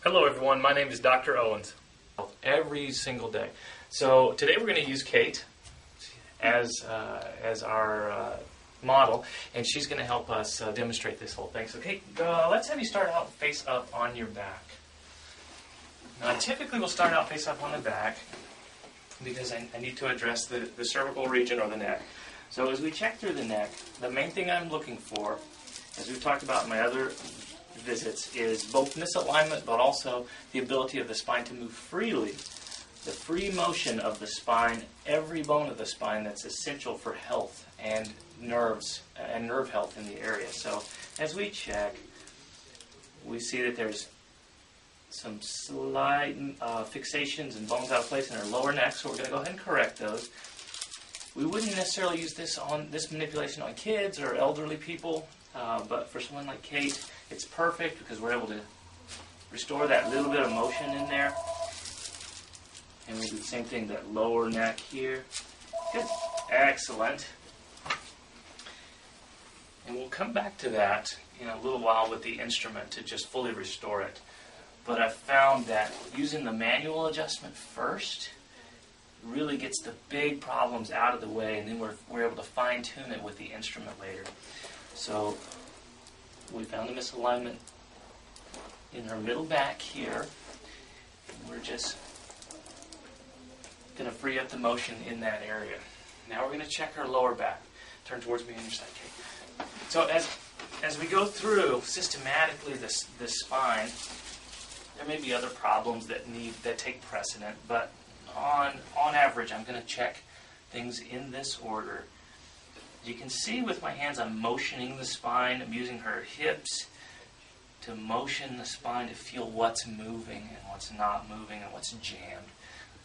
Hello everyone, my name is Dr. Owens. Every single day. So today we're going to use Kate as our model, and she's going to help us demonstrate this whole thing. So Kate, let's have you start out face up on your back. Now typically we'll start out face up on the back because I need to address the cervical region or the neck. So as we check through the neck, the main thing I'm looking for, as we've talked about in my other visits, is both misalignment but also the ability of the spine to move freely. The free motion of the spine, every bone of the spine, that's essential for health and nerves and nerve health in the area. So as we check, we see that there's some slight fixations and bones out of place in our lower neck, so we're going to go ahead and correct those. We wouldn't necessarily use this manipulation on kids or elderly people, but for someone like Kate, it's perfect because we're able to restore that little bit of motion in there. And we do the same thing, that lower neck here. Good. Excellent. And we'll come back to that in a little while with the instrument to just fully restore it. But I've found that using the manual adjustment first really gets the big problems out of the way, and then we're able to fine-tune it with the instrument later. So we found the misalignment in her middle back here, and we're just going to free up the motion in that area. Now we're going to check her lower back. Turn towards me on your side, Kate. So as we go through systematically this spine, there may be other problems that take precedent, but on average, I'm going to check things in this order. You can see with my hands I'm motioning the spine. I'm using her hips to motion the spine to feel what's moving and what's not moving and what's jammed.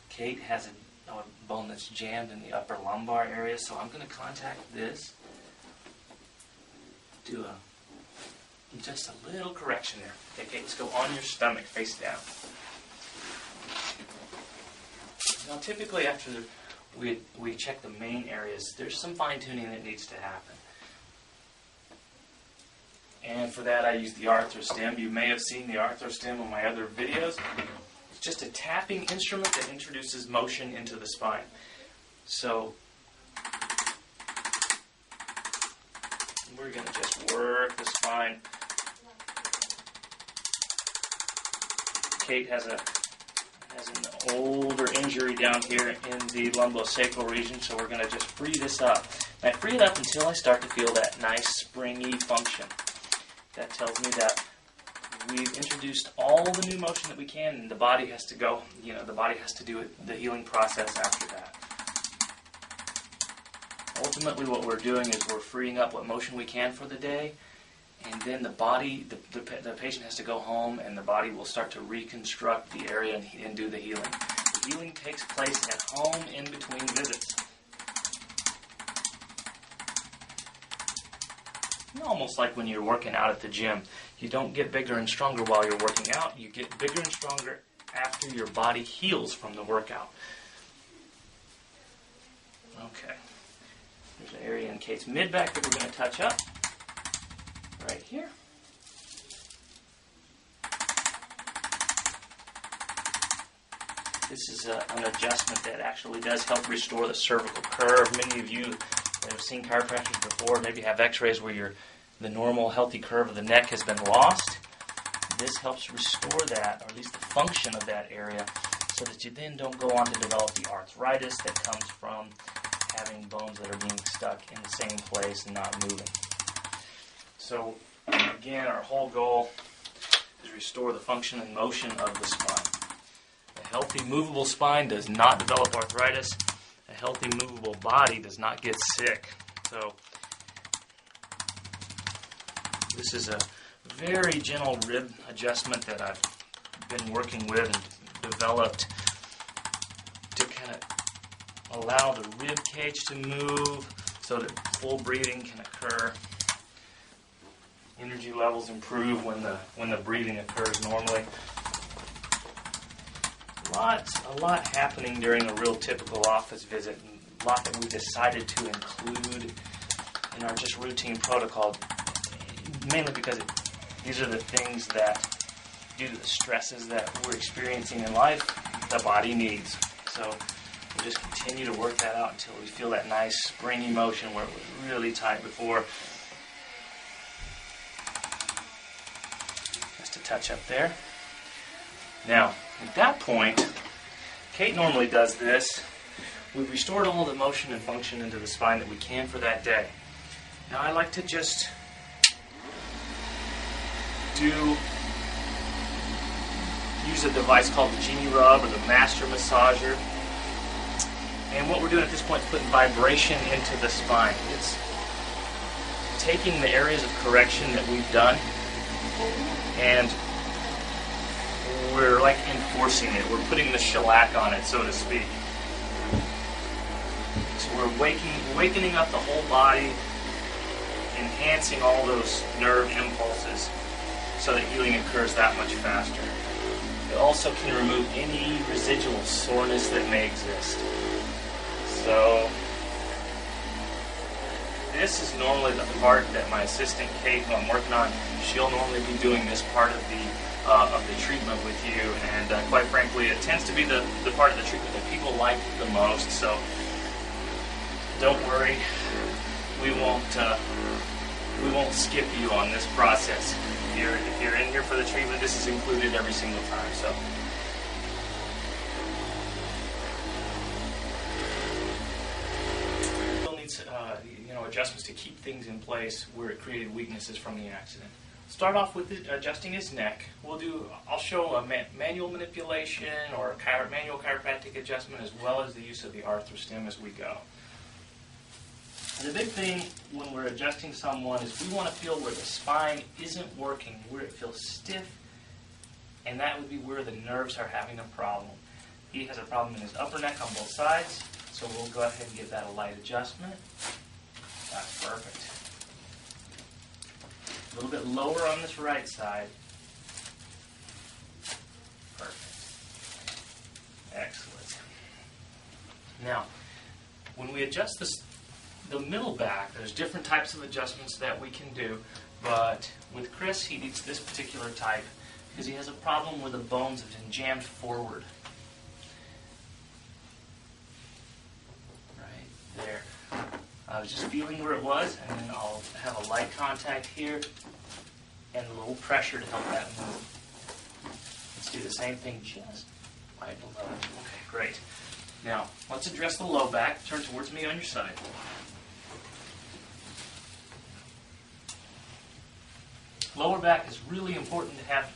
Kate has a bone that's jammed in the upper lumbar area, so I'm going to contact this. Do just a little correction there. Okay, Kate, let's go on your stomach, face down. Now typically after we check the main areas, there's some fine-tuning that needs to happen. And for that I use the arthrostim. You may have seen the arthrostim on my other videos. It's just a tapping instrument that introduces motion into the spine. So we're going to just work the spine. Kate has an older injury down here in the lumbosacral region, so we're going to just free this up. And I free it up until I start to feel that nice springy function. That tells me that we've introduced all the new motion that we can, and the body has to go, the body has to do the healing process after that. Ultimately what we're doing is we're freeing up what motion we can for the day, and then the body, the patient has to go home, and the body will start to reconstruct the area and do the healing. The healing takes place at home in between visits. Almost like when you're working out at the gym. You don't get bigger and stronger while you're working out. You get bigger and stronger after your body heals from the workout. Okay. There's an area in Kate's mid-back that we're going to touch up. Right here. This is an adjustment that actually does help restore the cervical curve. Many of you that have seen chiropractors before maybe have x-rays where the normal healthy curve of the neck has been lost. This helps restore that, or at least the function of that area, so that you then don't go on to develop the arthritis that comes from having bones that are being stuck in the same place and not moving. So, again, our whole goal is restore the function and motion of the spine. A healthy, movable spine does not develop arthritis. A healthy, movable body does not get sick. So, this is a very gentle rib adjustment that I've been working with and developed to kind of allow the rib cage to move so that full breathing can occur. Energy levels improve when the breathing occurs normally. A lot happening during a real typical office visit, and a lot that we decided to include in our just routine protocol, mainly because these are the things that due to the stresses that we're experiencing in life, the body needs. So we'll just continue to work that out until we feel that nice springy motion where it was really tight before. Just a touch up there. Now, at that point, Kate normally does this. We've restored all the motion and function into the spine that we can for that day. Now I like to just use a device called the Genie Rub or the Master Massager. And what we're doing at this point is putting vibration into the spine. It's taking the areas of correction that we've done and we're like enforcing it. We're putting the shellac on it, so to speak. So we're awakening up the whole body, enhancing all those nerve impulses so that healing occurs that much faster. It also can remove any residual soreness that may exist. So this is normally the part that my assistant Kate, who I'm working on, she'll normally be doing this part of the treatment with you, and quite frankly, it tends to be the part of the treatment that people like the most. So don't worry, we won't skip you on this process. If you're in here for the treatment, this is included every single time. So. Still needs adjustments to keep things in place where it created weaknesses from the accident. Start off with adjusting his neck. I'll show a manual manipulation or a manual chiropractic adjustment as well as the use of the arthrostim as we go. The big thing when we're adjusting someone is we want to feel where the spine isn't working, where it feels stiff, and that would be where the nerves are having a problem. He has a problem in his upper neck on both sides, so we'll go ahead and give that a light adjustment. That's perfect. A little bit lower on this right side. Perfect. Excellent. Now, when we adjust the middle back, there's different types of adjustments that we can do, but with Chris, he needs this particular type because he has a problem where the bones have been jammed forward. Right there. I was just feeling where it was, and then I'll have a light contact here and a little pressure to help that move. Let's do the same thing just right below. Okay, great. Now, let's address the low back. Turn towards me on your side. Lower back is really important to have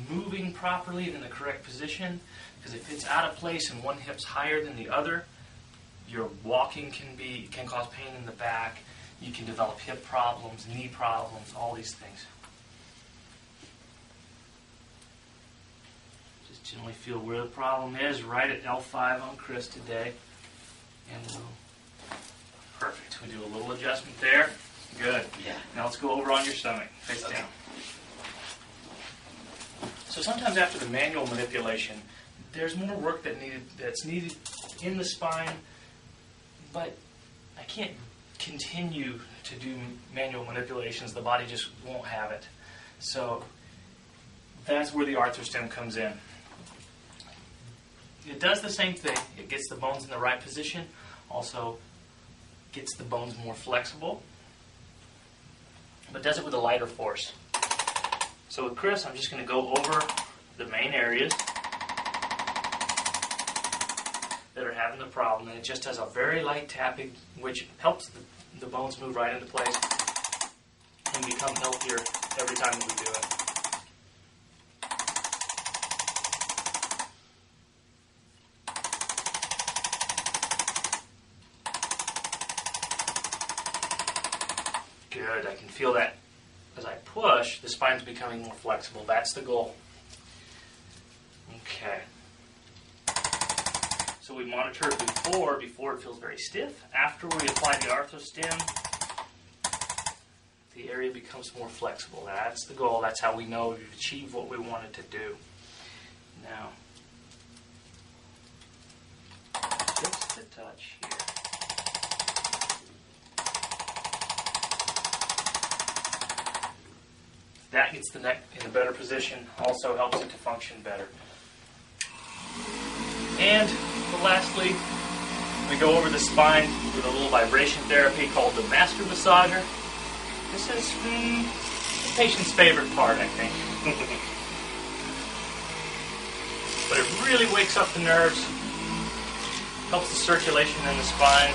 moving properly in the correct position, because if it's out of place and one hip's higher than the other, your walking can cause pain in the back. You can develop hip problems, knee problems, all these things. Just generally feel where the problem is, right at L5 on Chris today. And perfect. We do a little adjustment there. Good. Yeah. Now let's go over on your stomach, face down. So sometimes after the manual manipulation, there's more work that's needed in the spine, but I can't continue to do manual manipulations. The body just won't have it. So that's where the arthrostim comes in. It does the same thing. It gets the bones in the right position, also gets the bones more flexible, but does it with a lighter force. So with Chris, I'm just going to go over the main areas that are having the problem, and it just does a very light tapping, which helps the bones move right into place and become healthier every time that we do it. Good. I can feel that as I push, the spine's becoming more flexible. That's the goal. Okay. So we monitor it before it feels very stiff. After we apply the arthrostim, the area becomes more flexible. That's the goal. That's how we know we've achieved what we wanted to do. Now, just a touch here. That gets the neck in a better position, also helps it to function better. And lastly, we go over the spine with a little vibration therapy called the master massager. This is the patient's favorite part, I think. But it really wakes up the nerves, helps the circulation in the spine.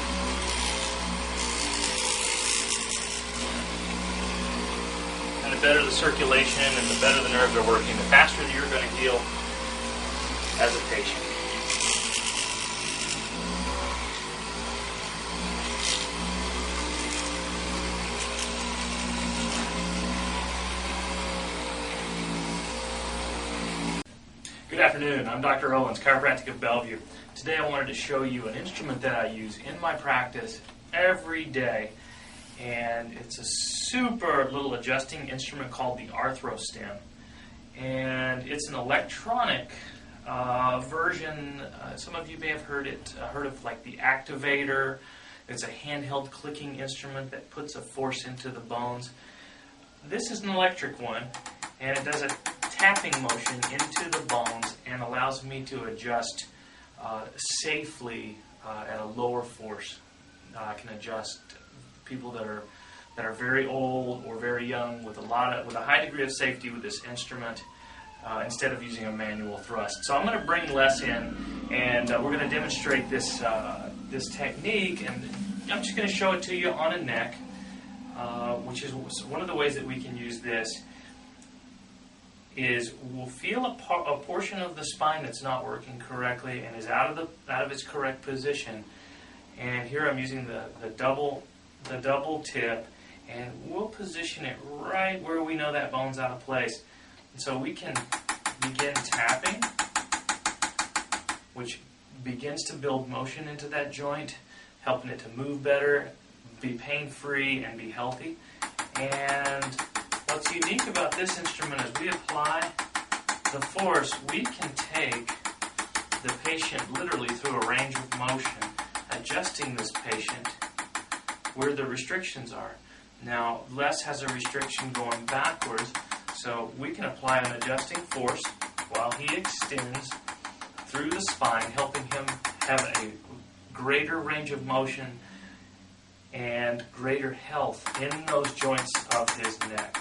And the better the circulation and the better the nerves are working, the faster you're going to heal as a patient. Good afternoon, I'm Dr. Owens, Chiropractic of Bellevue. Today I wanted to show you an instrument that I use in my practice every day, and it's a super little adjusting instrument called the ArthroStem. And it's an electronic version. Some of you may have heard of like the activator. It's a handheld clicking instrument that puts a force into the bones. This is an electric one, and it does a tapping motion into the bones and allows me to adjust safely at a lower force. I can adjust people that are very old or very young with a high degree of safety with this instrument instead of using a manual thrust. So I'm going to bring Les in, and we're going to demonstrate this technique, and I'm just going to show it to you on a neck, which is one of the ways that we can use this. Is we'll feel a portion of the spine that's not working correctly and is out of its correct position. And here I'm using the double tip, and we'll position it right where we know that bone's out of place. And so we can begin tapping, which begins to build motion into that joint, helping it to move better, be pain-free, and be healthy. And what's unique about this instrument is we apply the force. We can take the patient literally through a range of motion, adjusting this patient where the restrictions are. Now, Les has a restriction going backwards, so we can apply an adjusting force while he extends through the spine, helping him have a greater range of motion and greater health in those joints of his neck.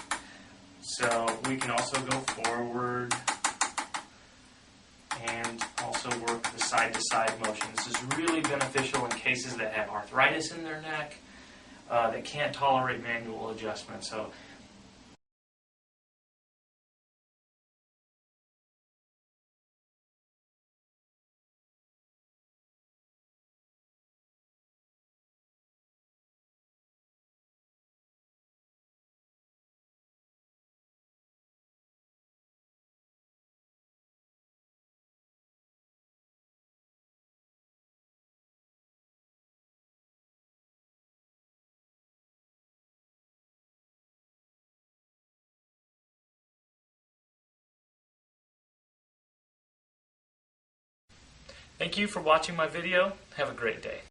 So we can also go forward and also work the side-to-side motion. This is really beneficial in cases that have arthritis in their neck, that can't tolerate manual adjustment. So thank you for watching my video. Have a great day.